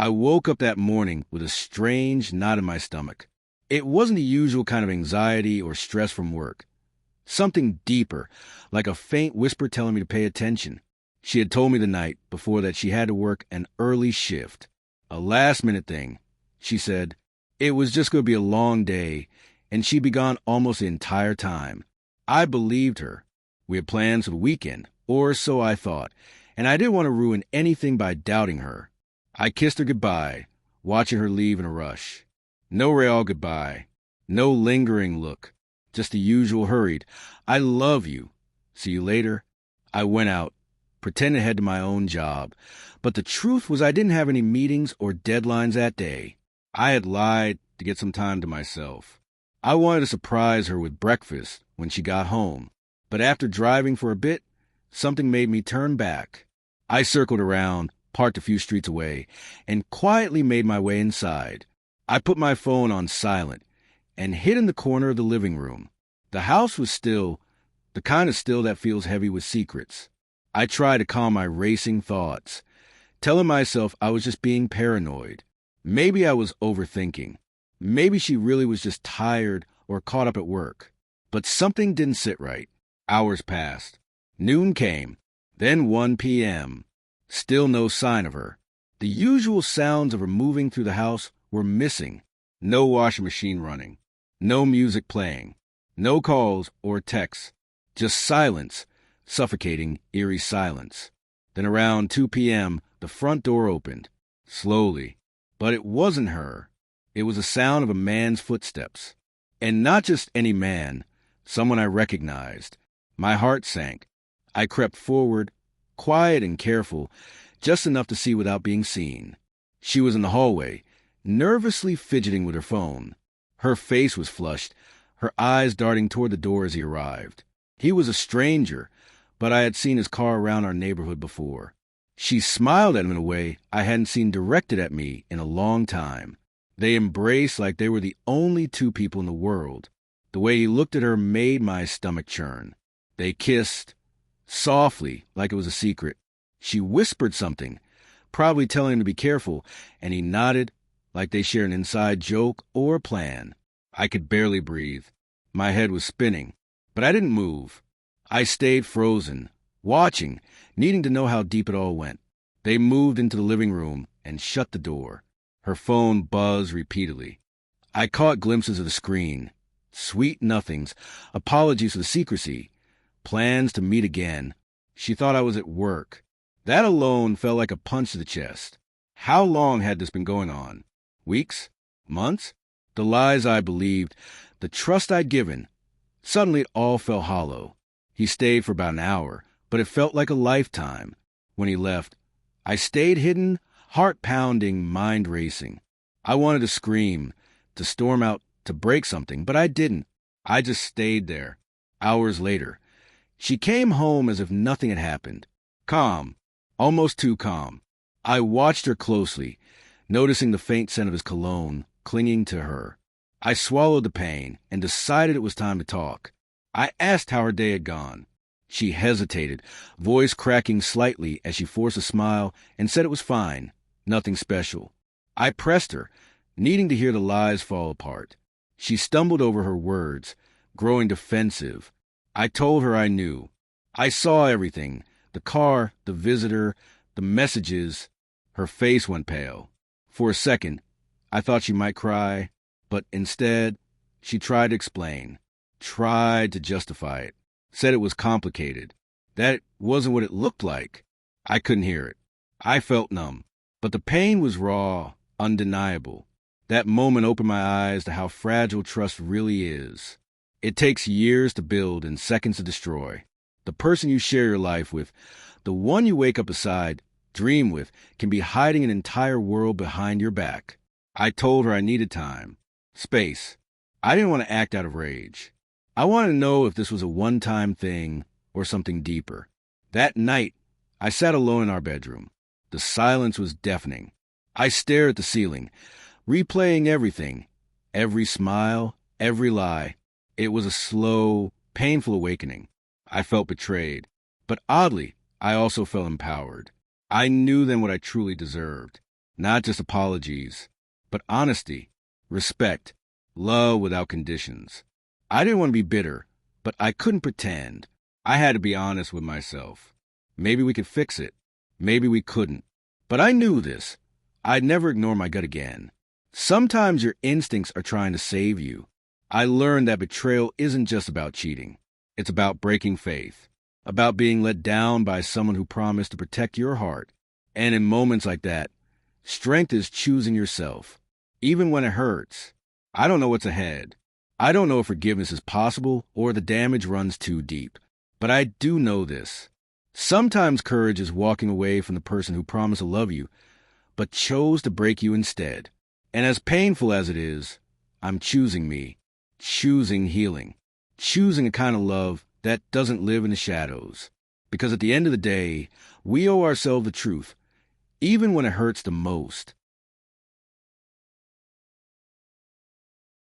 I woke up that morning with a strange knot in my stomach. It wasn't the usual kind of anxiety or stress from work. Something deeper, like a faint whisper telling me to pay attention. She had told me the night before that she had to work an early shift. A last-minute thing. She said it was just going to be a long day, and she'd be gone almost the entire time. I believed her. We had plans for the weekend, or so I thought, and I didn't want to ruin anything by doubting her. I kissed her goodbye, watching her leave in a rush. No real goodbye, no lingering look, just the usual hurried, "I love you. See you later." I went out, pretending to head to my own job, but the truth was I didn't have any meetings or deadlines that day. I had lied to get some time to myself. I wanted to surprise her with breakfast when she got home, but after driving for a bit, something made me turn back. I circled around, parked a few streets away, and quietly made my way inside. I put my phone on silent and hid in the corner of the living room. The house was still, the kind of still that feels heavy with secrets. I tried to calm my racing thoughts, telling myself I was just being paranoid. Maybe I was overthinking. Maybe she really was just tired or caught up at work. But something didn't sit right. Hours passed. Noon came, then 1 p.m. Still no sign of her. The usual sounds of her moving through the house were missing. No washing machine running. No music playing. No calls or texts. Just silence, suffocating, eerie silence. Then around 2 p.m., the front door opened. Slowly. But it wasn't her. It was the sound of a man's footsteps. And not just any man, someone I recognized. My heart sank. I crept forward, quiet and careful, just enough to see without being seen. She was in the hallway, nervously fidgeting with her phone. Her face was flushed, her eyes darting toward the door as he arrived. He was a stranger, but I had seen his car around our neighborhood before. She smiled at him in a way I hadn't seen directed at me in a long time. They embraced like they were the only two people in the world. The way he looked at her made my stomach churn. They kissed, softly, like it was a secret. She whispered something, probably telling him to be careful, and he nodded like they shared an inside joke or plan. I could barely breathe. My head was spinning, but I didn't move. I stayed frozen, watching, needing to know how deep it all went. They moved into the living room and shut the door. Her phone buzzed repeatedly. I caught glimpses of the screen. Sweet nothings, apologies for the secrecy, plans to meet again. She thought I was at work. That alone felt like a punch to the chest. How long had this been going on? Weeks? Months? The lies I believed, the trust I'd given. Suddenly it all felt hollow. He stayed for about an hour, but it felt like a lifetime. When he left, I stayed hidden, heart pounding, mind racing. I wanted to scream, to storm out, to break something, but I didn't. I just stayed there. Hours later, she came home as if nothing had happened. Calm, almost too calm. I watched her closely, noticing the faint scent of his cologne clinging to her. I swallowed the pain and decided it was time to talk. I asked how her day had gone. She hesitated, voice cracking slightly as she forced a smile, and said it was fine, nothing special. I pressed her, needing to hear the lies fall apart. She stumbled over her words, growing defensive. I told her I knew. I saw everything, the car, the visitor, the messages. Her face went pale. For a second, I thought she might cry, but instead, she tried to explain, tried to justify it, said it was complicated, that it wasn't what it looked like. I couldn't hear it. I felt numb, but the pain was raw, undeniable. That moment opened my eyes to how fragile trust really is. It takes years to build and seconds to destroy. The person you share your life with, the one you wake up beside, dream with, can be hiding an entire world behind your back. I told her I needed time, space. I didn't want to act out of rage. I wanted to know if this was a one-time thing or something deeper. That night, I sat alone in our bedroom. The silence was deafening. I stared at the ceiling, replaying everything, every smile, every lie. It was a slow, painful awakening. I felt betrayed, but oddly, I also felt empowered. I knew then what I truly deserved. Not just apologies, but honesty, respect, love without conditions. I didn't want to be bitter, but I couldn't pretend. I had to be honest with myself. Maybe we could fix it. Maybe we couldn't. But I knew this. I'd never ignore my gut again. Sometimes your instincts are trying to save you. I learned that betrayal isn't just about cheating. It's about breaking faith, about being let down by someone who promised to protect your heart. And in moments like that, strength is choosing yourself, even when it hurts. I don't know what's ahead. I don't know if forgiveness is possible or the damage runs too deep. But I do know this. Sometimes courage is walking away from the person who promised to love you, but chose to break you instead. And as painful as it is, I'm choosing me, choosing healing, choosing a kind of love that doesn't live in the shadows. Because at the end of the day, we owe ourselves the truth, even when it hurts the most.